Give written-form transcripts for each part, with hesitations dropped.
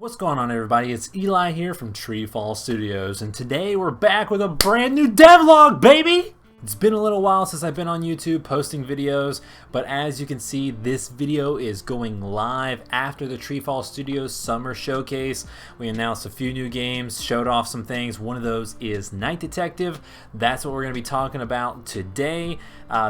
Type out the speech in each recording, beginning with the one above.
What's going on, everybody? It's Eli here from TreeFall Studios, and today we're back with a brand new devlog, baby! It's been a little while since I've been on YouTube posting videos, but as you can see, this video is going live after the TreeFall Studios Summer Showcase. We announced a few new games, showed off some things. One of those is Night Detective. That's what we're going to be talking about today.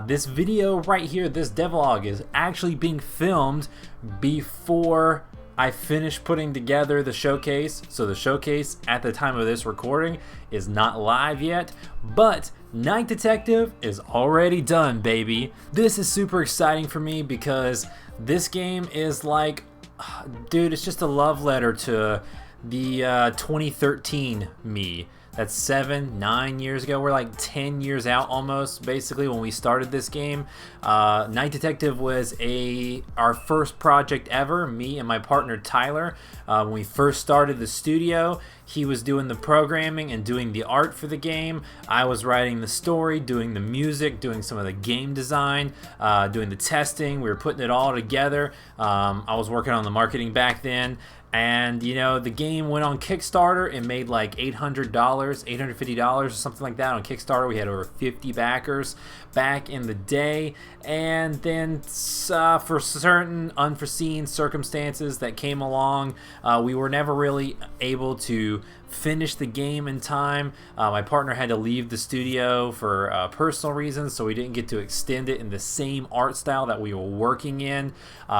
This video right here, this devlog, is actually being filmed before I finished putting together the showcase. So the showcase at the time of this recording is not live yet, but Night Detective is already done, baby. This is super exciting for me because this game is like, dude, it's just a love letter to the 2013 me. That's 9 years ago. We're like 10 years out almost, basically, when we started this game. Night Detective was our first project ever, me and my partner Tyler. When we first started the studio, he was doing the programming and doing the art for the game. I was writing the story, doing the music, doing some of the game design, doing the testing. We were putting it all together. I was working on the marketing back then. And you know, the game went on Kickstarter. It made like $800, $850 or something like that on Kickstarter. We had over 50 backers back in the day, and then for certain unforeseen circumstances that came along, we were never really able to finish the game in time. My partner had to leave the studio for personal reasons, so we didn't get to extend it in the same art style that we were working in.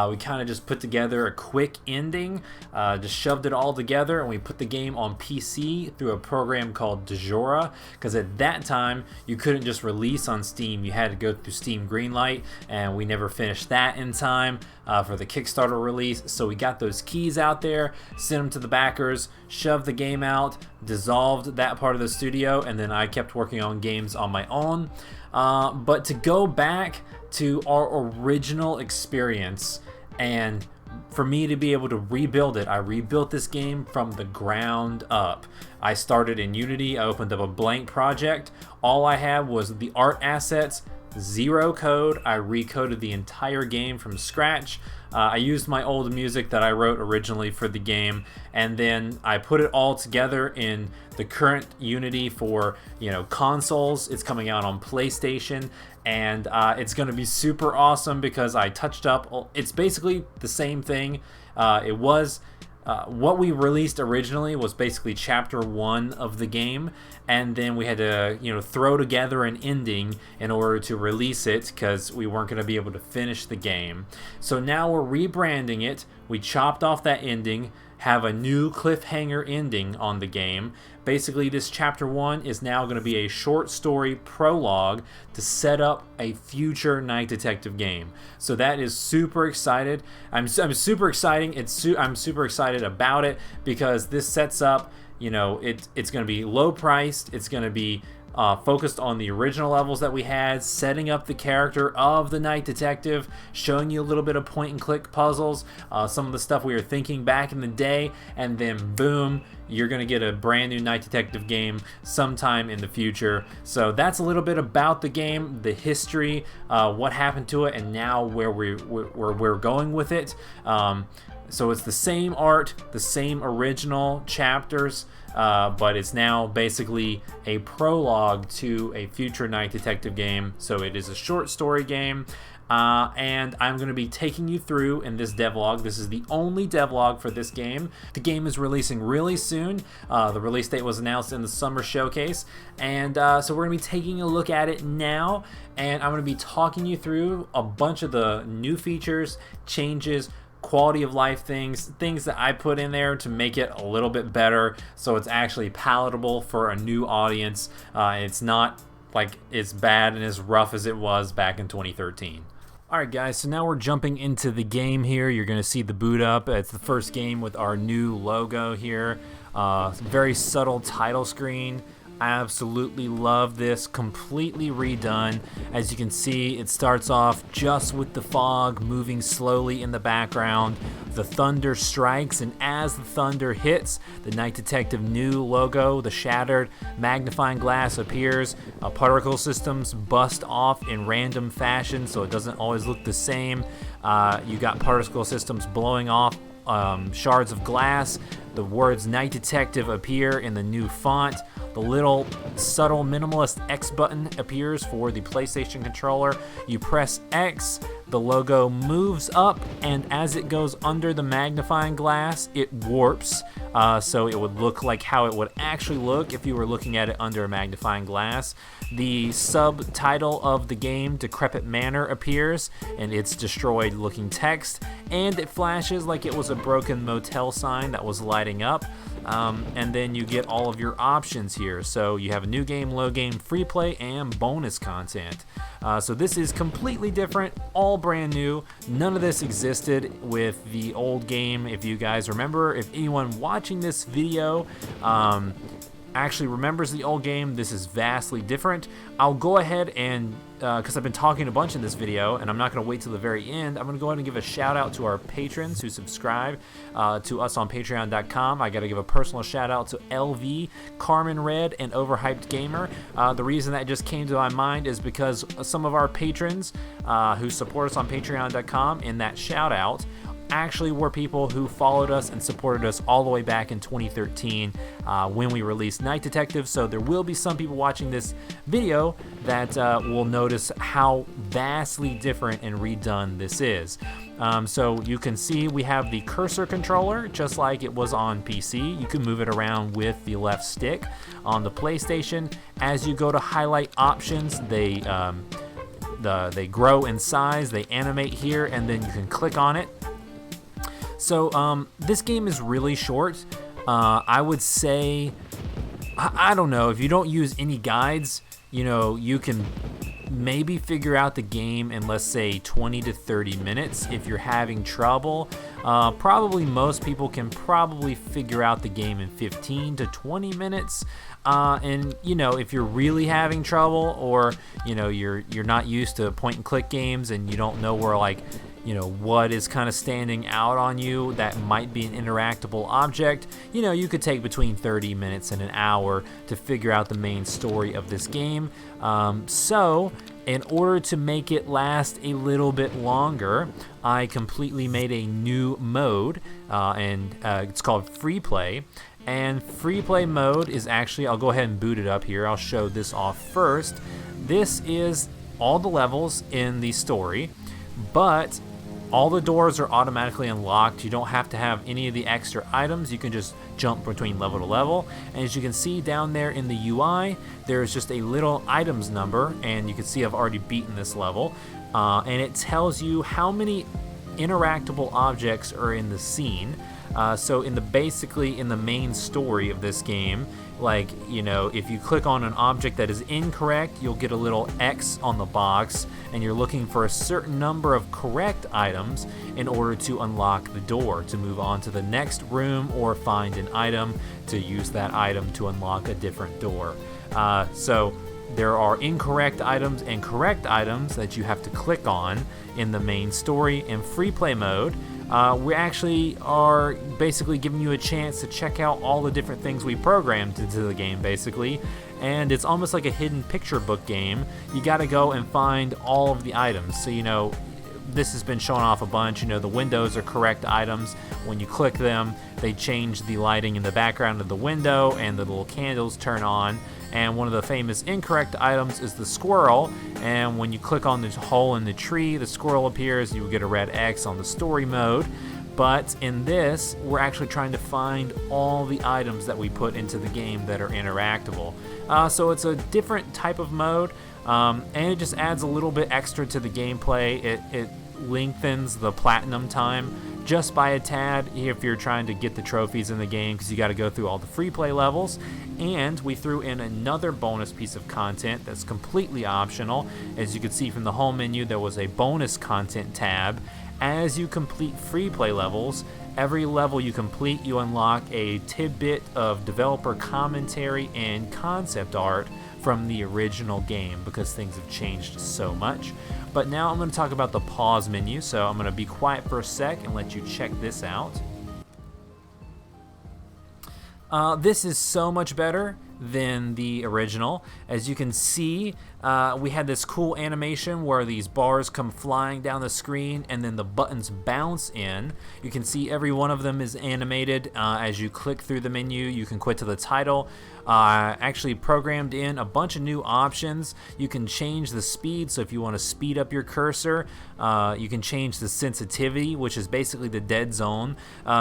We kind of just put together a quick ending, just shoved it all together, and we put the game on PC through a program called Dejora, because at that time you couldn't just release on Steam. You had to go through Steam Greenlight, and we never finished that in time for the Kickstarter release. So we got those keys out there, sent them to the backers, shoved the game out, dissolved that part of the studio, and then I kept working on games on my own. But to go back to our original experience, and for me to be able to rebuild it, I rebuilt this game from the ground up. I started in Unity. I opened up a blank project. All I had was the art assets, zero code. I recoded the entire game from scratch. I used my old music that I wrote originally for the game, and then I put it all together in the current Unity for, you know, consoles. It's coming out on PlayStation, and it's going to be super awesome because I touched up. It's basically the same thing. It was what we released originally was basically chapter 1 of the game, and then we had to, you know, throw together an ending in order to release it because we weren't going to be able to finish the game. So now we're rebranding it. We chopped off that ending, have a new cliffhanger ending on the game. Basically, this chapter 1 is now going to be a short story prologue to set up a future Night Detective game. So that is super excited. I'm super exciting. I'm super excited about it because this sets up, you know, it's going to be low priced. It's going to be focused on the original levels that we had, setting up the character of the Night Detective, showing you a little bit of point and click puzzles, some of the stuff we were thinking back in the day, and then boom, you're going to get a brand new Night Detective game sometime in the future. So that's a little bit about the game, the history, what happened to it, and now where we're going with it. So it's the same art, the same original chapters, but it's now basically a prologue to a future Night Detective game. So it is a short story game, and I'm going to be taking you through in this devlog. This is the only devlog for this game. The game is releasing really soon. The release date was announced in the summer showcase, and so we're going to be taking a look at it now, and I'm going to be talking you through a bunch of the new features, changes, quality of life things that I put in there to make it a little bit better so it's actually palatable for a new audience. It's not like as bad and as rough as it was back in 2013. Alright guys, so now we're jumping into the game here. You're going to see the boot up. It's the first game with our new logo here. Very subtle title screen. I absolutely love this, completely redone. As you can see, it starts off just with the fog moving slowly in the background. The thunder strikes, and as the thunder hits, the Night Detective new logo, the shattered magnifying glass appears. Particle systems bust off in random fashion, so it doesn't always look the same. You got particle systems blowing off shards of glass, The words Night Detective appear in the new font. The little subtle minimalist X button appears for the PlayStation controller. You press X, the logo moves up, and as it goes under the magnifying glass, it warps. So it would look like how it would actually look if you were looking at it under a magnifying glass. The subtitle of the game, Decrepit Manor, appears, and it's destroyed looking text, and it flashes like it was a broken motel sign that was lighting up. And then you get all of your options here. So you have a new game, low game, free play, and bonus content. So this is completely different, all brand new. None of this existed with the old game. If you guys remember, if anyone watching this video actually remembers the old game, this is vastly different. I'll go ahead and, because I've been talking a bunch in this video, and I'm not going to wait till the very end, I'm going to go ahead and give a shout out to our patrons who subscribe to us on patreon.com. I got to give a personal shout out to LV, Carmen Red, and Overhyped Gamer. The reason that just came to my mind is because some of our patrons who support us on patreon.com in that shout out actually were people who followed us and supported us all the way back in 2013 when we released Night Detective. So there will be some people watching this video that will notice how vastly different and redone this is. So you can see we have the cursor controller just like it was on PC. You can move it around with the left stick. On the PlayStation, as you go to highlight options, they grow in size, they animate here, and then you can click on it. So this game is really short. I would say, I don't know, if you don't use any guides, you know, you can maybe figure out the game in, let's say, 20 to 30 minutes. If you're having trouble, probably most people can probably figure out the game in 15 to 20 minutes. And you know, if you're really having trouble, or you know, you're not used to point and click games and you don't know where, like, you know, what is kind of standing out on you that might be an interactable object, you know, you could take between 30 minutes and an hour to figure out the main story of this game. So in order to make it last a little bit longer, I completely made a new mode, and it's called Free Play. And Free Play mode is actually, I'll go ahead and boot it up here. I'll show this off first. This is all the levels in the story, but all the doors are automatically unlocked. You don't have to have any of the extra items. You can just jump between level to level. And as you can see down there in the UI, there's just a little items number, and you can see I've already beaten this level. And it tells you how many interactable objects are in the scene. So basically in the main story of this game, like, you know, if you click on an object that is incorrect, you'll get a little X on the box, and you're looking for a certain number of correct items in order to unlock the door, to move on to the next room, or find an item to use that item to unlock a different door. So there are incorrect items and correct items that you have to click on in the main story. In Free Play mode, we actually are basically giving you a chance to check out all the different things we programmed into the game, basically. And it's almost like a hidden picture book game. You got to go and find all of the items. So, you know, this has been shown off a bunch. You know, the windows are correct items. When you click them, they change the lighting in the background of the window, and the little candles turn on. And one of the famous incorrect items is the squirrel, and when you click on the hole in the tree, the squirrel appears, you will get a red X on the story mode. But in this, we're actually trying to find all the items that we put into the game that are interactable. So it's a different type of mode, and it just adds a little bit extra to the gameplay. It lengthens the platinum time just by a tad if you're trying to get the trophies in the game, because you got to go through all the free play levels. And we threw in another bonus piece of content that's completely optional. As you can see from the home menu, there was a bonus content tab. As you complete free play levels, every level you complete, you unlock a tidbit of developer commentary and concept art from the original game, because things have changed so much. But now I'm going to talk about the pause menu, so I'm going to be quiet for a sec and let you check this out. This is so much better than the original. As you can see, we had this cool animation where these bars come flying down the screen and then the buttons bounce in. You can see every one of them is animated. As you click through the menu, you can quit to the title. Actually programmed in a bunch of new options. You can change the speed, so if you want to speed up your cursor, you can change the sensitivity, which is basically the dead zone.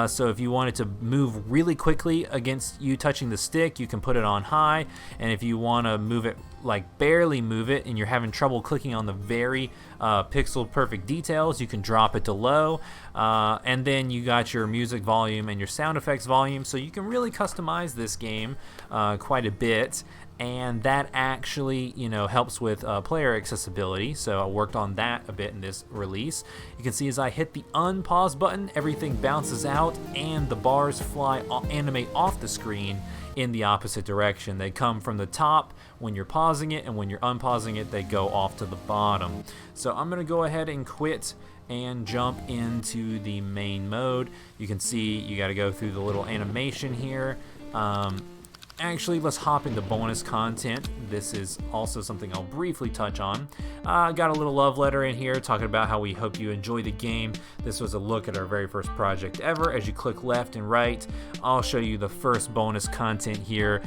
So if you want it to move really quickly against you touching the stick, you can put it on high, and if you want to move it, like barely move it, and you're having trouble clicking on the very pixel perfect details, you can drop it to low. And then you got your music volume and your sound effects volume, so you can really customize this game quite a bit, and that actually, you know, helps with player accessibility. So I worked on that a bit in this release. You can see as I hit the unpause button, everything bounces out and the bars animate off the screen in the opposite direction. They come from the top when you're pausing it, and when you're unpausing it, they go off to the bottom. So I'm gonna go ahead and quit and jump into the main mode. You can see you got to go through the little animation here. Actually, let's hop into bonus content. This is also something I'll briefly touch on. Got a little love letter in here talking about how we hope you enjoy the game. This was a look at our very first project ever. As you click left and right, I'll show you the first bonus content here.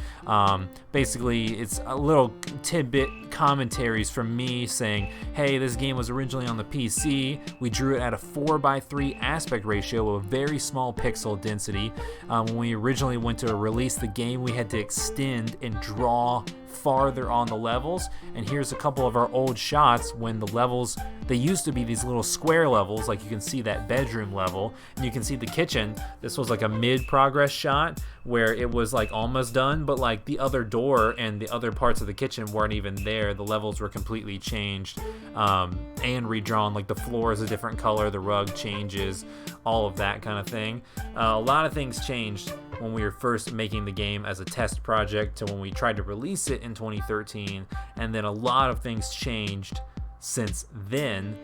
Basically, it's a little tidbit commentaries from me saying, hey, this game was originally on the PC. We drew it at a 4:3 aspect ratio of a very small pixel density. When we originally went to release the game, we had to extend and draw farther on the levels, and here's a couple of our old shots when the levels, they used to be these little square levels, like you can see that bedroom level, and you can see the kitchen. This was like a mid-progress shot where it was like almost done, but like the other door and the other parts of the kitchen weren't even there. The levels were completely changed and redrawn, like the floor is a different color, the rug changes, all of that kind of thing. A lot of things changed when we were first making the game as a test project to when we tried to release it in 2013, and then a lot of things changed since then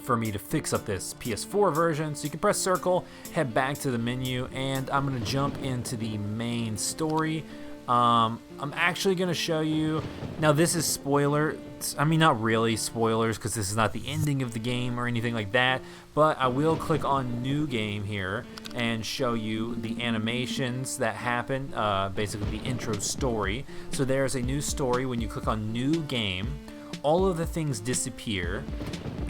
for me to fix up this PS4 version. So you can press circle, head back to the menu, and I'm going to jump into the main story. I'm actually going to show you, now this is spoiler, I mean not really spoilers because this is not the ending of the game or anything like that, but I will click on new game here and show you the animations that happen, basically the intro story. So there's a new story. When you click on new game, all of the things disappear,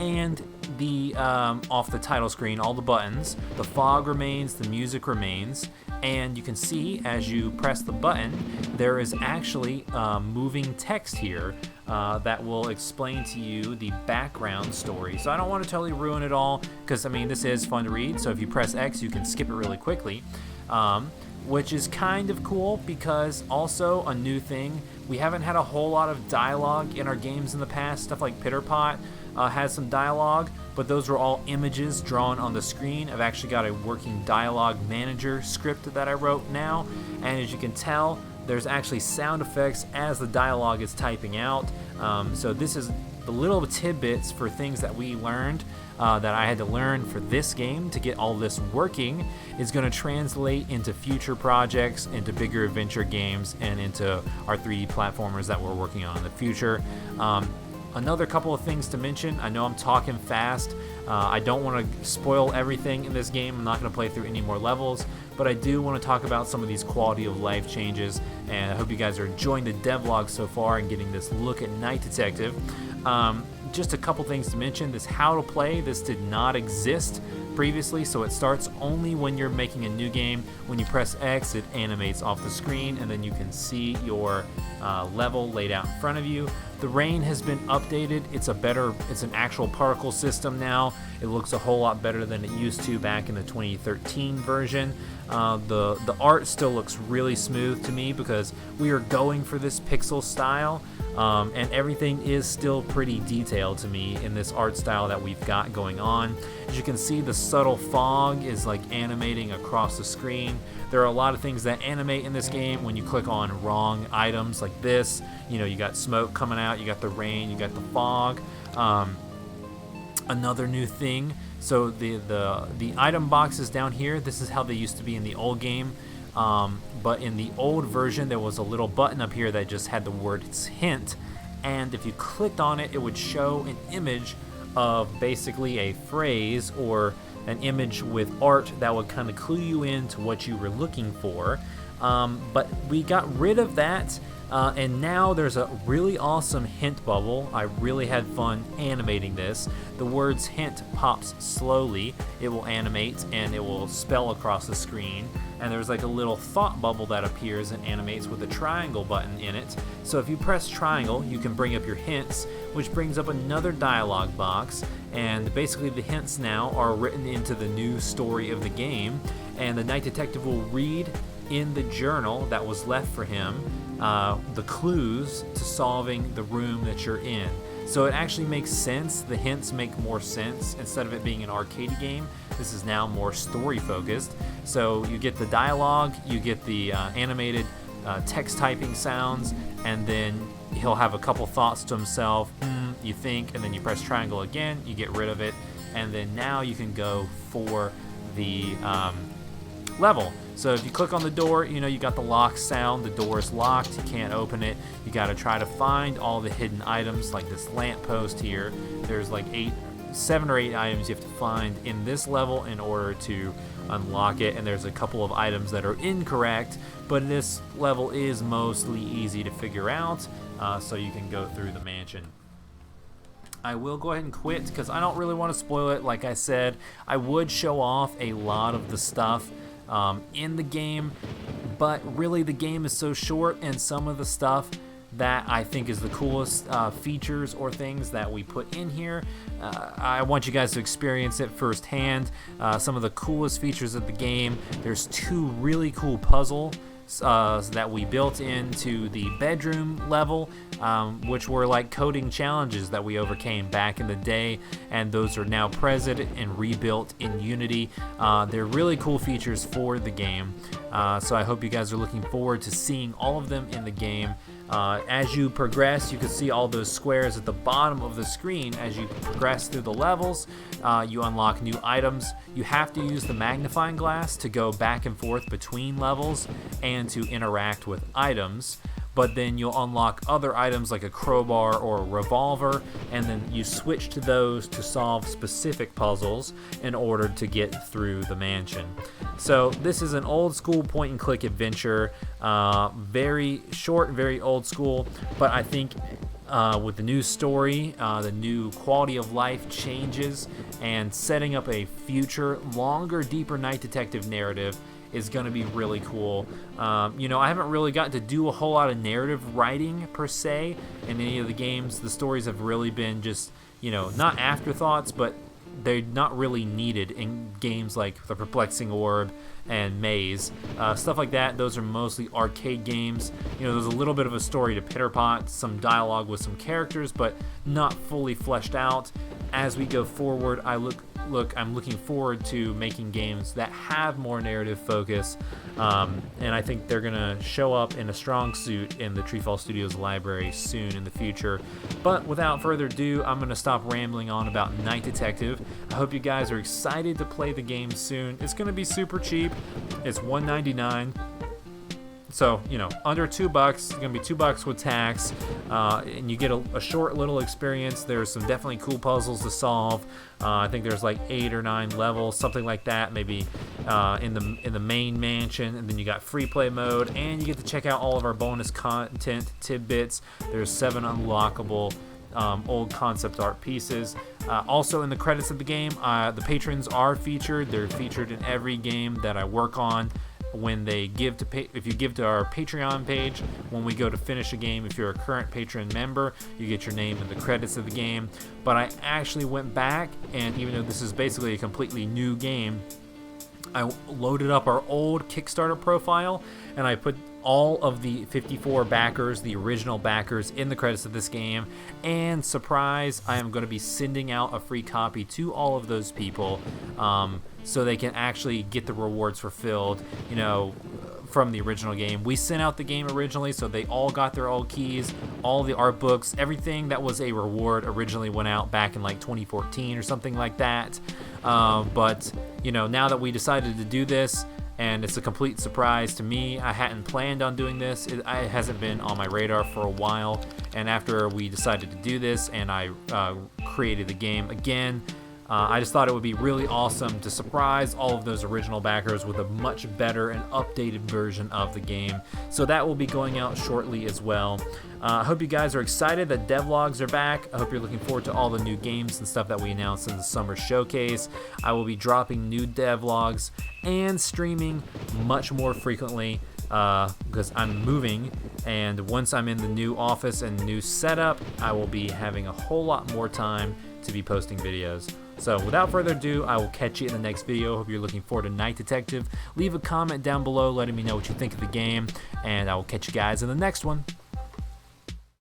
and the off the title screen, all the buttons, the fog remains, the music remains, and you can see as you press the button, there is actually moving text here that will explain to you the background story. So I don't want to totally ruin it all, because I mean this is fun to read, so if you press X you can skip it really quickly, which is kind of cool, because also a new thing, we haven't had a whole lot of dialogue in our games in the past. Stuff like Pitterpot has some dialogue, but those were all images drawn on the screen. I've actually got a working dialogue manager script that I wrote now, and as you can tell, there's actually sound effects as the dialogue is typing out. So this is the little tidbits for things that we learned that I had to learn for this game to get all this working, is going to translate into future projects, into bigger adventure games, and into our 3D platformers that we're working on in the future. Another couple of things to mention. I know I'm talking fast. I don't want to spoil everything in this game. I'm not going to play through any more levels, but I do want to talk about some of these quality of life changes, and I hope you guys are enjoying the devlog so far and getting this look at Night Detective. Just a couple things to mention. This how to play, this did not exist previously, so it starts only when you're making a new game. When you press X, it animates off the screen, and then you can see your level laid out in front of you. The rain has been updated. It's an actual particle system now. It looks a whole lot better than it used to back in the 2013 version. The art still looks really smooth to me because we are going for this pixel style, and everything is still pretty detailed to me in this art style that we've got going on. As you can see, the subtle fog is like animating across the screen. There are a lot of things that animate in this game when you click on wrong items like this. You know, you got smoke coming out, you got the rain, you got the fog. Another new thing, so the item boxes down here, this is how they used to be in the old game. But in the old version, there was a little button up here that just had the word hint, and if you clicked on it, it would show an image of basically a phrase or an image with art that would kind of clue you into what you were looking for. But we got rid of that, and now there's a really awesome hint bubble. I really had fun animating this. The words hint pops slowly. It will animate and it will spell across the screen. And there's like a little thought bubble that appears and animates with a triangle button in it. So if you press triangle, you can bring up your hints, which brings up another dialog box. And basically the hints now are written into the new story of the game. And the night detective will read in the journal that was left for him the clues to solving the room that you're in. So it actually makes sense. The hints make more sense. Instead of it being an arcade game, this is now more story focused. So you get the dialogue, you get the animated text typing sounds, and then he'll have a couple thoughts to himself, you think, and then you press triangle again, you get rid of it, and then now you can go for the level. So if you click on the door, you know, you got the lock sound, the door is locked, you can't open it. You got to try to find all the hidden items, like this lamppost here. There's like 7 or 8 items you have to find in this level in order to unlock it, and there's a couple of items that are incorrect, but this level is mostly easy to figure out, so you can go through the mansion. I will go ahead and quit because I don't really want to spoil it. Like I said, I would show off a lot of the stuff in the game, but really the game is so short, and some of the stuff that I think is the coolest features or things that we put in here, I want you guys to experience it firsthand. Some of the coolest features of the game, there's 2 really cool puzzles that we built into the bedroom level, which were like coding challenges that we overcame back in the day, and those are now present and rebuilt in Unity. They're really cool features for the game, so I hope you guys are looking forward to seeing all of them in the game. As you progress, you can see all those squares at the bottom of the screen. As you progress through the levels, you unlock new items. You have to use the magnifying glass to go back and forth between levels and to interact with items. But then you'll unlock other items like a crowbar or a revolver, and then you switch to those to solve specific puzzles in order to get through the mansion. So this is an old school point and click adventure, very short, very old school, but I think with the new story, the new quality of life changes, and setting up a future, longer, deeper night detective narrative is going to be really cool. You know, I haven't really gotten to do a whole lot of narrative writing per se in any of the games. The stories have really been just, you know, not afterthoughts, but they're not really needed in games like The Perplexing Orb and Maze. Stuff like that, those are mostly arcade games. You know, there's a little bit of a story to Pitter-Pot, some dialogue with some characters, but not fully fleshed out. As we go forward, I'm looking forward to making games that have more narrative focus, and I think they're gonna show up in a strong suit in the TreeFall Studios library soon in the future. But without further ado, I'm gonna stop rambling on about Night Detective. I hope you guys are excited to play the game soon. It's gonna be super cheap. It's $1.99. So, you know, under $2. It's gonna be $2 with tax, and you get a short little experience. There's some definitely cool puzzles to solve. I think there's like 8 or 9 levels, something like that, maybe in the main mansion. And then you got free play mode, and you get to check out all of our bonus content tidbits. There's 7 unlockable old concept art pieces. Also in the credits of the game, the patrons are featured. They're featured in every game that I work on. When they give to if you give to our Patreon page, when we go to finish a game, if you're a current patron member, you get your name in the credits of the game. But I actually went back, and even though this is basically a completely new game, I loaded up our old Kickstarter profile, and I put all of the 54 backers, the original backers, in the credits of this game. And surprise, I am going to be sending out a free copy to all of those people, so they can actually get the rewards fulfilled, you know, from the original game. We sent out the game originally, so they all got their old keys, all the art books, everything that was a reward originally went out back in like 2014 or something like that. But, you know, now that we decided to do this, and it's a complete surprise to me. I hadn't planned on doing this. It hasn't been on my radar for a while, and after we decided to do this and I created the game again, I just thought it would be really awesome to surprise all of those original backers with a much better and updated version of the game. So that will be going out shortly as well. I hope you guys are excited that devlogs are back. I hope you're looking forward to all the new games and stuff that we announced in the summer showcase. I will be dropping new devlogs and streaming much more frequently because I'm moving, and once I'm in the new office and new setup, I will be having a whole lot more time to be posting videos. So without further ado, I will catch you in the next video. Hope you're looking forward to Night Detective. Leave a comment down below letting me know what you think of the game, and I will catch you guys in the next one.